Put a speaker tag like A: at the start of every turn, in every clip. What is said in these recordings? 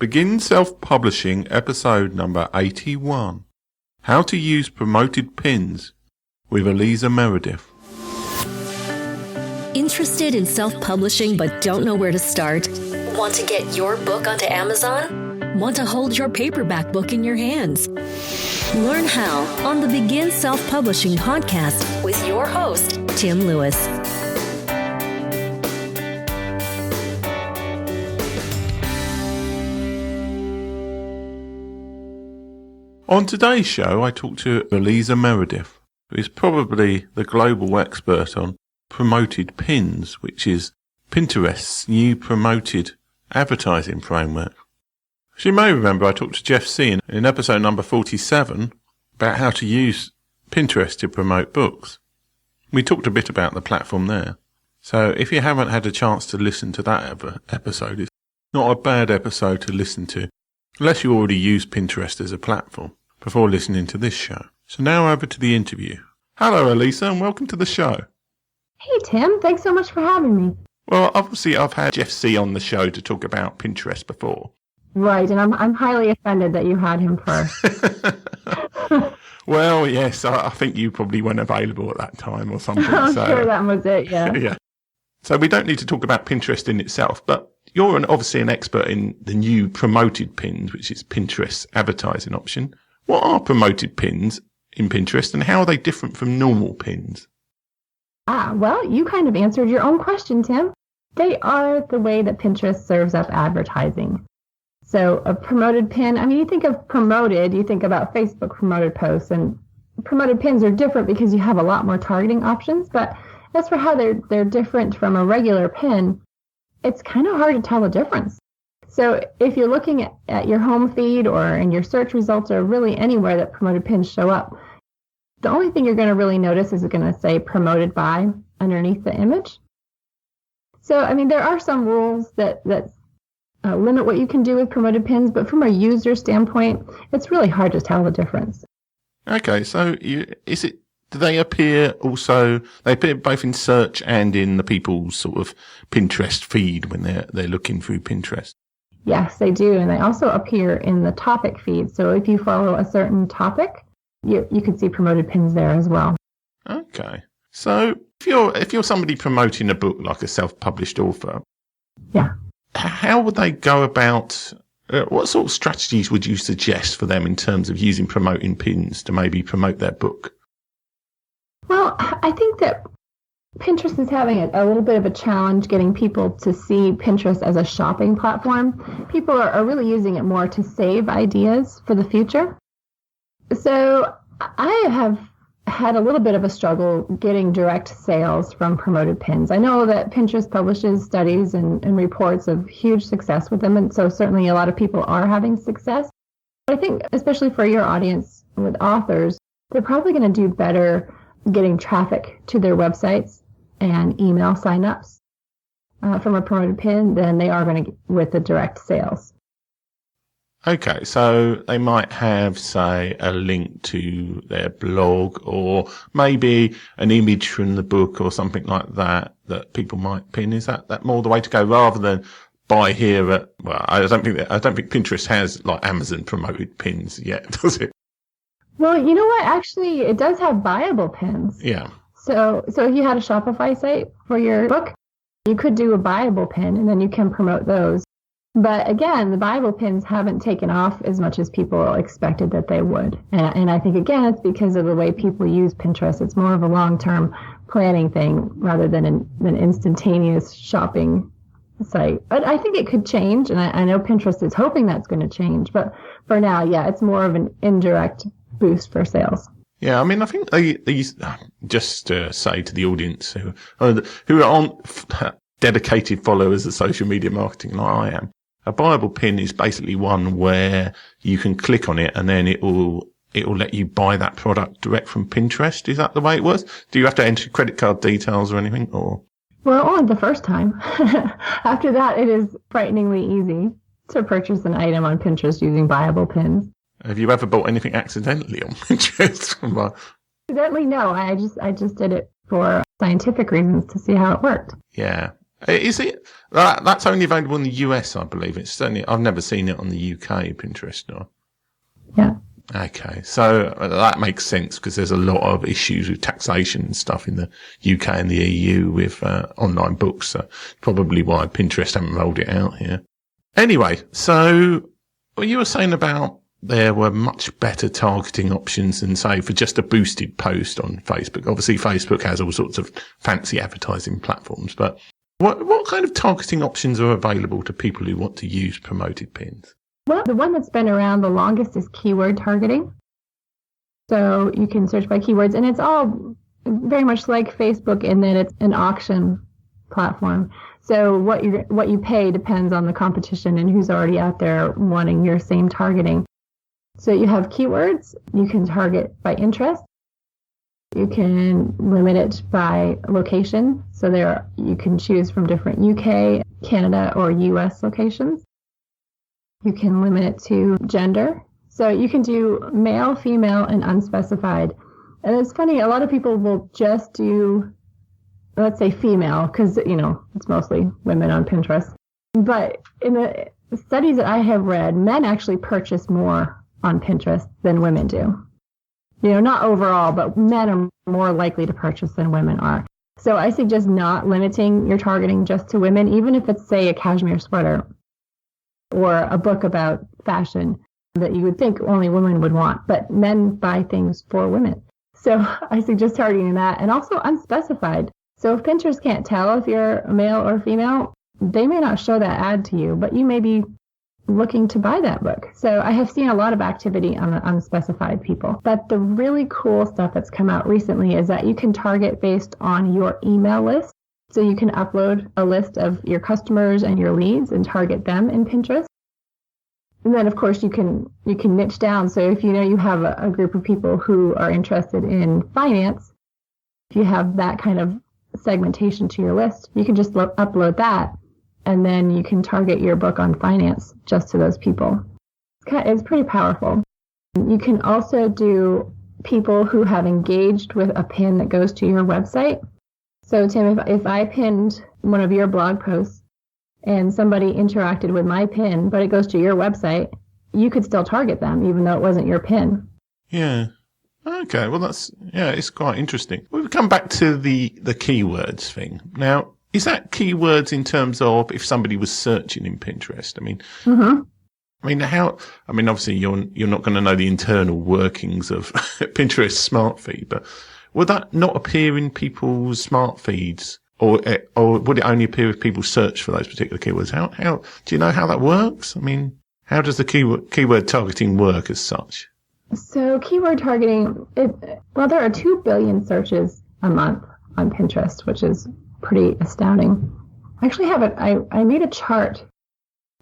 A: Begin Self-Publishing, episode number 81. How to use promoted pins with Alisa Meredith.
B: Interested in self-publishing but don't know where to start? Want to get your book onto Amazon? Want to hold your paperback book in your hands? Learn how on the Begin Self-Publishing podcast with your host, Tim Lewis.
A: On today's show, I talked to Alisa Meredith, who is probably the global expert on promoted pins, which is Pinterest's new promoted advertising framework. As you may remember, I talked to Jeff C. in episode number 47 about how to use Pinterest to promote books. We talked a bit about the platform there. So if you haven't had a chance to listen to that episode, it's not a bad episode to listen to, unless you already use Pinterest as a platform, before listening to this show. So now over to the interview. Hello, Alisa, and welcome to the show.
C: Hey, Tim. Thanks so much for having me.
A: Well, obviously, I've had Jeff C. on the show to talk about Pinterest before.
C: Right, and I'm highly offended that you had him first.
A: Well, yes, I think you probably weren't available at that time or something.
C: I'm sure that was it, yeah.
A: Yeah. So we don't need to talk about Pinterest in itself, but you're obviously an expert in the new promoted pins, which is Pinterest's advertising option. What are promoted pins in Pinterest, and how are they different from normal pins?
C: Well, you kind of answered your own question, Tim. They are the way that Pinterest serves up advertising. So a promoted pin, you think of promoted, you think about Facebook promoted posts, and promoted pins are different because you have a lot more targeting options, but as for how they're different from a regular pin, it's kind of hard to tell the difference. So if you're looking at your home feed or in your search results or really anywhere that promoted pins show up, the only thing you're going to really notice is it's going to say promoted by underneath the image. So, there are some rules that limit what you can do with promoted pins, but from a user standpoint, it's really hard to tell the difference.
A: Okay, so do they appear also, they appear both in search and in the people's sort of Pinterest feed when they're looking through Pinterest?
C: Yes, they do, and they also appear in the topic feed. So if you follow a certain topic, you can see promoted pins there as well.
A: Okay. So if you're somebody promoting a book like a self-published author,
C: yeah,
A: how would they go about, what sort of strategies would you suggest for them in terms of using promoting pins to maybe promote their book?
C: Well, I think that Pinterest is having a little bit of a challenge getting people to see Pinterest as a shopping platform. People are really using it more to save ideas for the future. So I have had a little bit of a struggle getting direct sales from promoted pins. I know that Pinterest publishes studies and reports of huge success with them, and so certainly a lot of people are having success. But I think, especially for your audience with authors, they're probably going to do better getting traffic to their websites and email signups from a promoted pin than they are going to get with the direct sales.
A: Okay, so they might have, say, a link to their blog or maybe an image from the book or something like that people might pin. Is that more the way to go rather than buy here at, well, I don't think Pinterest has like Amazon promoted pins yet, does it?
C: Well, you know what? Actually, it does have buyable pins.
A: Yeah.
C: So if you had a Shopify site for your book, you could do a buyable pin and then you can promote those. But again, the buyable pins haven't taken off as much as people expected that they would. And I think, again, it's because of the way people use Pinterest. It's more of a long-term planning thing rather than an instantaneous shopping site. But I think it could change, and I know Pinterest is hoping that's going to change. But for now, yeah, it's more of an indirect boost for sales.
A: Yeah, I think they just say to the audience who aren't dedicated followers of social media marketing like I am, a buyable pin is basically one where you can click on it and then it will let you buy that product direct from Pinterest. Is that the way it was? Do you have to enter credit card details or anything? Or?
C: Well, only the first time. After that, it is frighteningly easy to purchase an item on Pinterest using buyable pins.
A: Have you ever bought anything accidentally on Pinterest?
C: Accidentally, no. I just did it for scientific reasons to see how it worked.
A: Yeah. Is it? That's only available in the US, I believe. It's certainly, I've never seen it on the UK Pinterest store.
C: Yeah.
A: Okay, so that makes sense because there's a lot of issues with taxation and stuff in the UK and the EU with online books. So probably why Pinterest haven't rolled it out here. Anyway, so what you were saying about there were much better targeting options than, say, for just a boosted post on Facebook. Obviously, Facebook has all sorts of fancy advertising platforms, but what kind of targeting options are available to people who want to use promoted pins?
C: Well, the one that's been around the longest is keyword targeting. So you can search by keywords, and it's all very much like Facebook in that it's an auction platform. So what you pay depends on the competition and who's already out there wanting your same targeting. So you have keywords. You can target by interest. You can limit it by location. So you can choose from different UK, Canada, or US locations. You can limit it to gender. So you can do male, female, and unspecified. And it's funny, a lot of people will just do, let's say female, because, it's mostly women on Pinterest. But in the studies that I have read, men actually purchase more on Pinterest than women do. Not overall, but men are more likely to purchase than women are. So I suggest not limiting your targeting just to women, even if it's, say, a cashmere sweater or a book about fashion that you would think only women would want, but men buy things for women. So I suggest targeting that, and also unspecified. So if Pinterest can't tell if you're a male or female, they may not show that ad to you, but you may be looking to buy that book. So I have seen a lot of activity on the unspecified people. But the really cool stuff that's come out recently is that you can target based on your email list. So you can upload a list of your customers and your leads and target them in Pinterest. And then, of course, you can niche down. So if you have a group of people who are interested in finance, if you have that kind of segmentation to your list, you can just upload that, and then you can target your book on finance just to those people. It's pretty powerful. You can also do people who have engaged with a pin that goes to your website. So, Tim, if I pinned one of your blog posts and somebody interacted with my pin, but it goes to your website, you could still target them, even though it wasn't your pin.
A: Yeah. Okay. Well, it's quite interesting. We've come back to the keywords thing. Now, is that keywords in terms of if somebody was searching in Pinterest? Obviously you're not going to know the internal workings of Pinterest smart feed, but would that not appear in people's smart feeds? Or would it only appear if people search for those particular keywords? How do you know how that works? How does the keyword targeting work as such?
C: So keyword targeting, there are 2 billion searches a month on Pinterest, which is pretty astounding. I actually I made a chart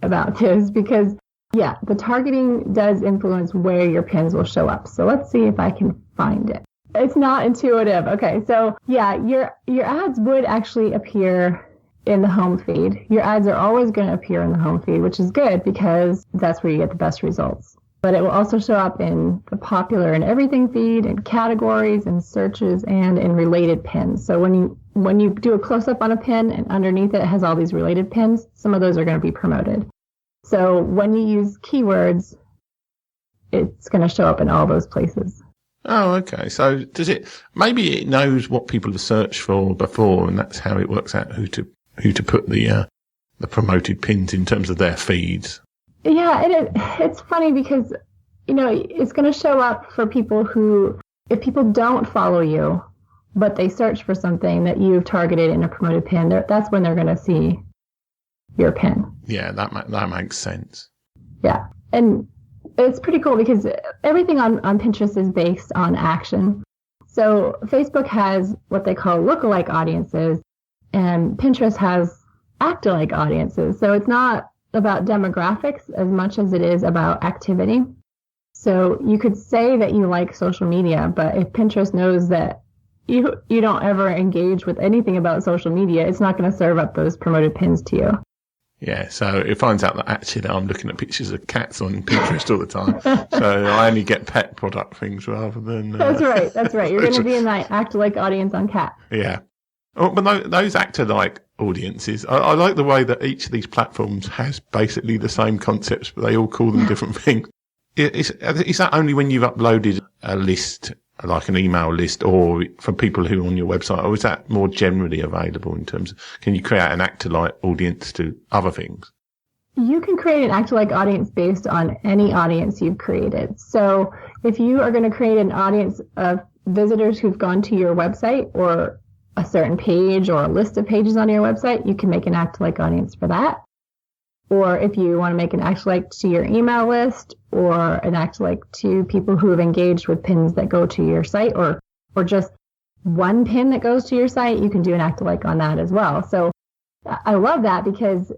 C: about this because, the targeting does influence where your pins will show up. So let's see if I can find it. It's not intuitive. Okay, so your ads would actually appear in the home feed. Your ads are always going to appear in the home feed, which is good because that's where you get the best results. But it will also show up in the popular and everything feed, in categories, in searches, and in related pins. So when you do a close-up on a pin and underneath it has all these related pins, some of those are going to be promoted. So when you use keywords, it's going to show up in all those places.
A: Oh, okay. So maybe it knows what people have searched for before, and that's how it works out who to put the promoted pins in terms of their feeds.
C: Yeah, it's funny because, it's going to show up for people who, if people don't follow you, but they search for something that you've targeted in a promoted pin, that's when they're going to see your pin.
A: Yeah, that makes sense.
C: Yeah, and it's pretty cool because everything on Pinterest is based on action. So Facebook has what they call lookalike audiences, and Pinterest has act-alike audiences. So it's not about demographics as much as it is about activity. So you could say that you like social media, but if Pinterest knows that you don't ever engage with anything about social media, it's not going to serve up those promoted pins to you.
A: Yeah, so it finds out that actually I'm looking at pictures of cats on Pinterest all the time. So I only get pet product things rather than...
C: That's right. You're going to be in that act-like audience on cat.
A: Yeah. Oh, but those actor-like audiences, I like the way that each of these platforms has basically the same concepts, but they all call them different things. Is that only when you've uploaded a list, like an email list, or for people who are on your website, or is that more generally available in terms of, can you create an actor-like audience to other things?
C: You can create an actor-like audience based on any audience you've created. So if you are going to create an audience of visitors who've gone to your website or a certain page or a list of pages on your website, you can make an actor-like audience for that. Or if you want to make an actor-like to your email list or an actor-like to people who have engaged with pins that go to your site or just one pin that goes to your site, you can do an actor-like on that as well. So I love that because,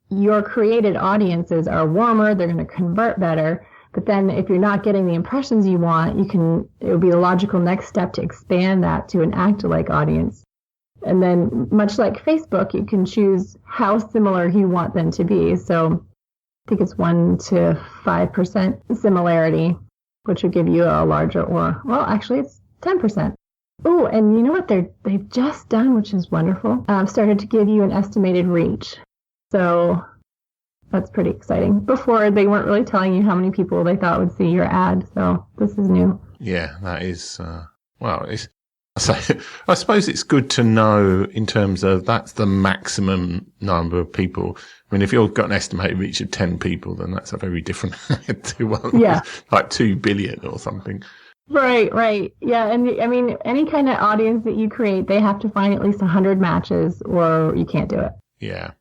C: your created audiences are warmer, they're going to convert better. But then if you're not getting the impressions you want, it would be a logical next step to expand that to an actor-like audience. And then much like Facebook, you can choose how similar you want them to be. So I think it's 1 to 5% similarity, which would give you a larger actually it's 10%. Oh, and you know what they've just done, which is wonderful, started to give you an estimated reach. So that's pretty exciting. Before, they weren't really telling you how many people they thought would see your ad. So this is new.
A: Yeah, that is, I suppose it's good to know in terms of that's the maximum number of people. I mean, if you've got an estimated reach of 10 people, then that's a very different to one like 2 billion or something.
C: Right. Yeah, and I mean, any kind of audience that you create, they have to find at least 100 matches or you can't do it.
A: Yeah.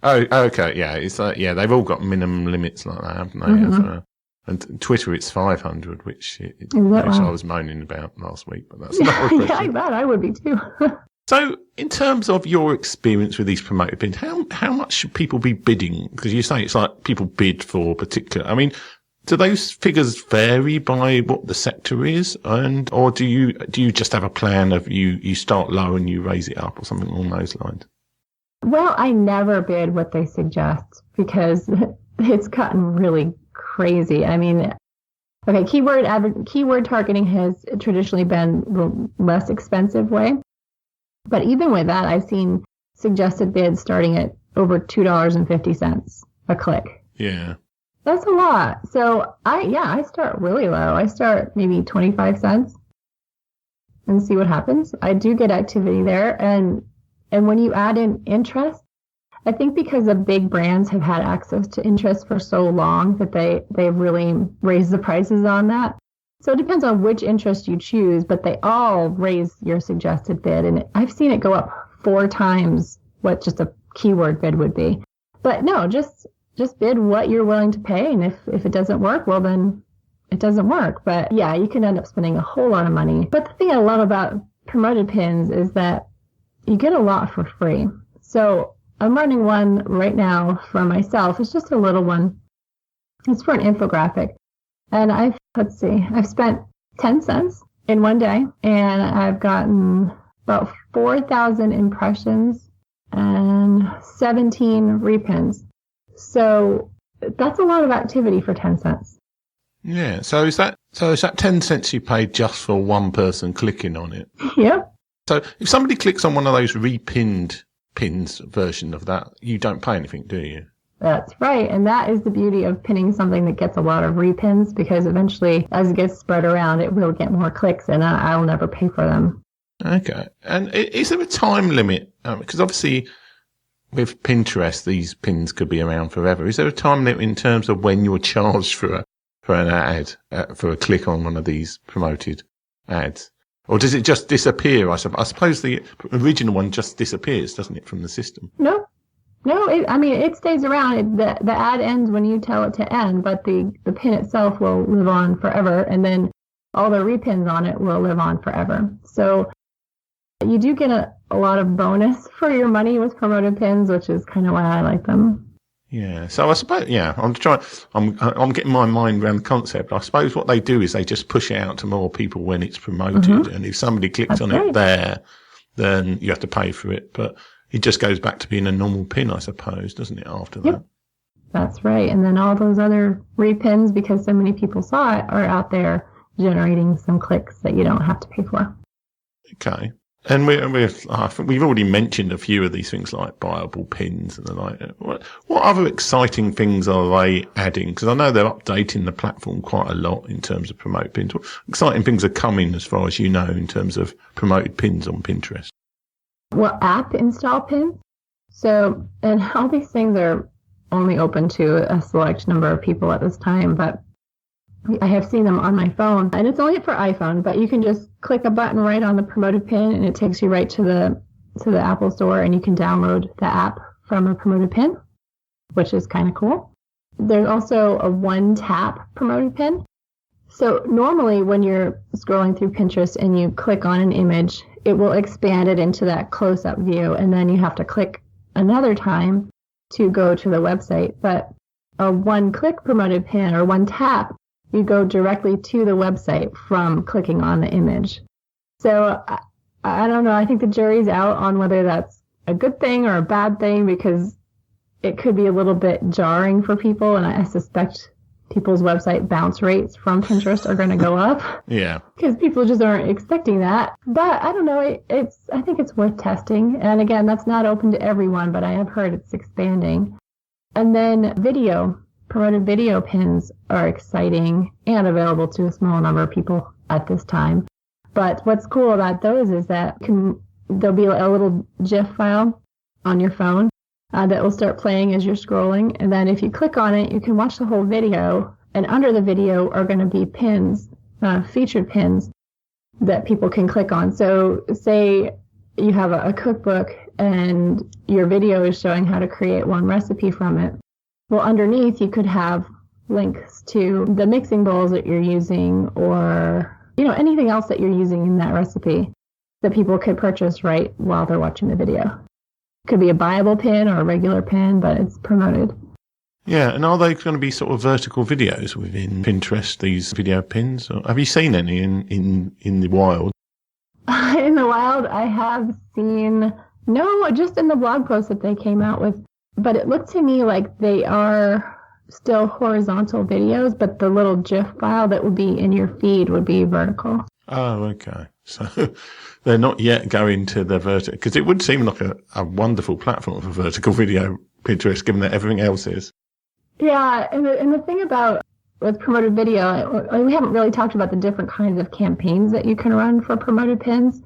A: Oh, okay. Yeah, it's like, they've all got minimum limits like that, haven't they? Mm-hmm. And Twitter, it's 500, which I was moaning about last week, but that's not a question.
C: Yeah, I bet I would be too.
A: So, in terms of your experience with these promoted pins, how much should people be bidding? Because you say it's like people bid for particular. I mean, do those figures vary by what the sector is, or do you just have a plan of you start low and you raise it up, or something along those lines?
C: Well, I never bid what they suggest because it's gotten really crazy. I mean, okay, keyword targeting has traditionally been the less expensive way. But even with that, I've seen suggested bids starting at over $2.50 a click.
A: Yeah.
C: That's a lot. So I start really low. I start maybe 25 cents and see what happens. I do get activity there. And when you add in interest, I think because the big brands have had access to interest for so long that they've really raised the prices on that. So it depends on which interest you choose, but they all raise your suggested bid. And I've seen it go up 4 times what just a keyword bid would be. But no, just bid what you're willing to pay. And if it doesn't work, well, then it doesn't work. But yeah, you can end up spending a whole lot of money. But the thing I love about promoted pins is that you get a lot for free. So I'm running one right now for myself. It's just a little one. It's for an infographic. And I've spent 10 cents in one day, and I've gotten about 4,000 impressions and 17 repins. So that's a lot of activity for 10 cents.
A: Yeah. So is that 10 cents you paid just for one person clicking on it?
C: Yep.
A: So if somebody clicks on one of those repinned pins version of that, you don't pay anything, do you?
C: That's right. And that is the beauty of pinning something that gets a lot of repins, because eventually, as it gets spread around, it will get more clicks, and I'll never pay for them.
A: Okay. And is there a time limit? Because obviously, with Pinterest, these pins could be around forever. Is there a time limit in terms of when you're charged for an ad, for a click on one of these promoted ads? Or does it just disappear? I suppose the original one just disappears, doesn't it, from the system?
C: No, it stays around. The ad ends when you tell it to end, but the pin itself will live on forever, and then all the repins on it will live on forever. So you do get a lot of bonus for your money with promoted pins, which is kind of why I like them.
A: Yeah. So I suppose, I'm getting my mind around the concept. I suppose what they do is they just push it out to more people when it's promoted. Mm-hmm. And if somebody clicks on it there, then you have to pay for it. But it just goes back to being a normal pin, I suppose, doesn't it, after that?
C: That's right. And then all those other repins, because so many people saw it, are out there generating some clicks that you don't have to pay for.
A: Okay. And I think we've already mentioned a few of these things like buyable pins and the like. What other exciting things are they adding? Because I know they're updating the platform quite a lot in terms of promoted pins. What exciting things are coming, as far as you know, in terms of promoted pins on Pinterest?
C: Well, app install pins. So, and all these things are only open to a select number of people at this time, but I have seen them on my phone, and it's only for iPhone, but you can just click a button right on the promoted pin and it takes you right to the Apple Store, and you can download the app from a promoted pin, which is kind of cool. There's also a one-tap promoted pin. So normally when you're scrolling through Pinterest and you click on an image, it will expand it into that close-up view, and then you have to click another time to go to the website. But a one-click promoted pin or one tap, you go directly to the website from clicking on the image. So I don't know. I think the jury's out on whether that's a good thing or a bad thing, because it could be a little bit jarring for people. And I suspect people's website bounce rates from Pinterest are going to go up.
A: Yeah. Because
C: people just aren't expecting that. But I don't know. I think it's worth testing. And again, that's not open to everyone, but I have heard it's expanding. And then promoted video pins are exciting and available to a small number of people at this time. But what's cool about those is that there'll be a little GIF file on your phone that will start playing as you're scrolling. And then if you click on it, you can watch the whole video. And under the video are going to be pins, featured pins that people can click on. So say you have a cookbook and your video is showing how to create one recipe from it. Well, underneath, you could have links to the mixing bowls that you're using, or, anything else that you're using in that recipe that people could purchase right while they're watching the video. It could be a buyable pin or a regular pin, but it's promoted.
A: Yeah, and are they going to be sort of vertical videos within Pinterest, these video pins? Or have you seen any in the wild?
C: In the wild, I have seen, no, just in the blog post that they came out with. But it looked to me like they are still horizontal videos, but the little GIF file that would be in your feed would be vertical.
A: Oh, okay. So they're not yet going to the vertical, because it would seem like a wonderful platform for vertical video, Pinterest, given that everything else is. Yeah,
C: and the thing about with promoted video, we haven't really talked about the different kinds of campaigns that you can run for promoted pins.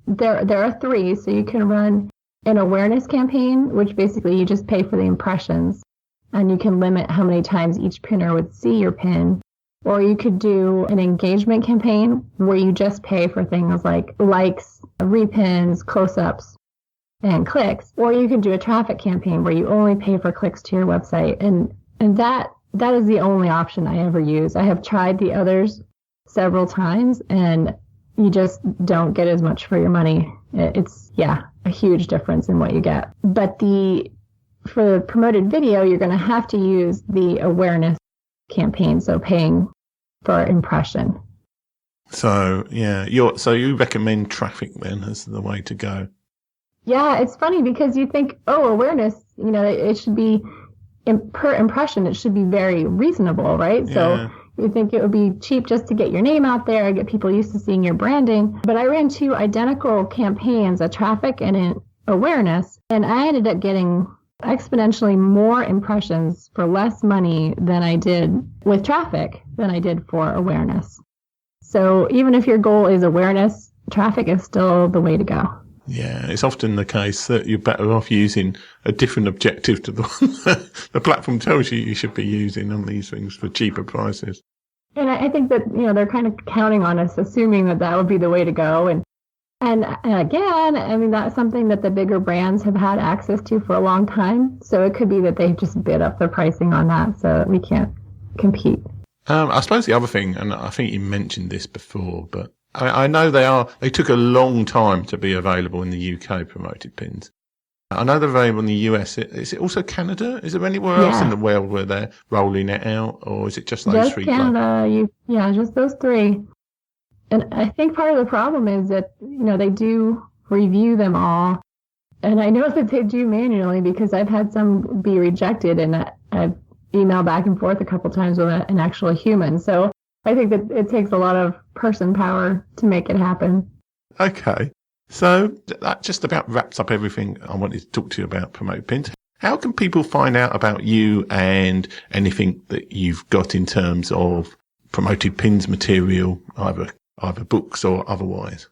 C: There are 3, so you can run an awareness campaign, which basically you just pay for the impressions, and you can limit how many times each pinner would see your pin. Or you could do an engagement campaign where you just pay for things like likes, repins, close-ups, and clicks. Or you could do a traffic campaign where you only pay for clicks to your website. And that is the only option I ever use. I have tried the others several times, and you just don't get as much for your money. It's, a huge difference in what you get. But for the promoted video, you're going to have to use the awareness campaign, so paying for impression.
A: So, you recommend traffic then as the way to go?
C: Yeah, it's funny because you think, awareness, it should be, per impression, it should be very reasonable, right?
A: Yeah.
C: So you think it would be cheap just to get your name out there, get people used to seeing your branding. But I ran 2 identical campaigns, a traffic and an awareness, and I ended up getting exponentially more impressions for less money than I did with traffic than I did for awareness. So even if your goal is awareness, traffic is still the way to go.
A: Yeah, it's often the case that you're better off using a different objective to the one the platform tells you should be using on these things for cheaper prices.
C: And I think that, they're kind of counting on us, assuming that would be the way to go. And again, I mean, that's something that the bigger brands have had access to for a long time. So it could be that they've just bid up their pricing on that so that we can't compete.
A: I suppose the other thing, and I think you mentioned this before, but I know they took a long time to be available in the UK, promoted pins. I know they're available in the US. Is it also Canada? Is there anywhere else in the world where they're rolling it out, or is it just those 3?
C: Just Canada. Just those 3. And I think part of the problem is that, they do review them all. And I know that they do manually because I've had some be rejected, and I've emailed back and forth a couple times with an actual human. So I think that it takes a lot of person power to make it happen.
A: Okay. So that just about wraps up everything I wanted to talk to you about Promoted Pins. How can people find out about you and anything that you've got in terms of Promoted Pins material, either books or otherwise?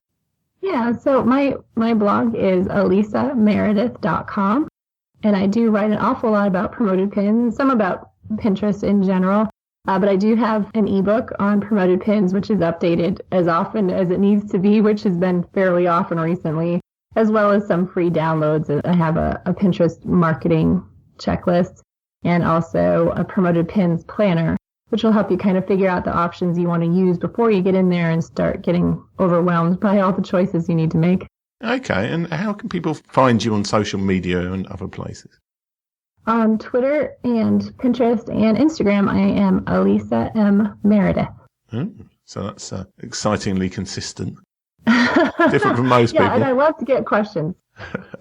C: Yeah, so my blog is alisameredith.com, and I do write an awful lot about Promoted Pins, some about Pinterest in general. But I do have an ebook on Promoted Pins, which is updated as often as it needs to be, which has been fairly often recently, as well as some free downloads. I have a Pinterest marketing checklist and also a Promoted Pins planner, which will help you kind of figure out the options you want to use before you get in there and start getting overwhelmed by all the choices you need to make.
A: Okay, and how can people find you on social media and other places?
C: On Twitter and Pinterest and Instagram, I am Alisa M. Meredith.
A: So that's excitingly consistent. Different from most people.
C: Yeah, and I love to get questions.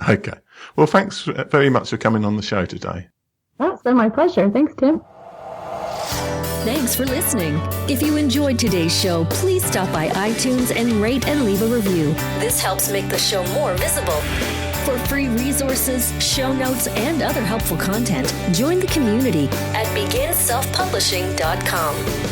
A: Okay. Well, thanks very much for coming on the show today.
C: That's been my pleasure. Thanks, Tim.
B: Thanks for listening. If you enjoyed today's show, please stop by iTunes and rate and leave a review. This helps make the show more visible. For free resources, show notes, and other helpful content, join the community at beginselfpublishing.com.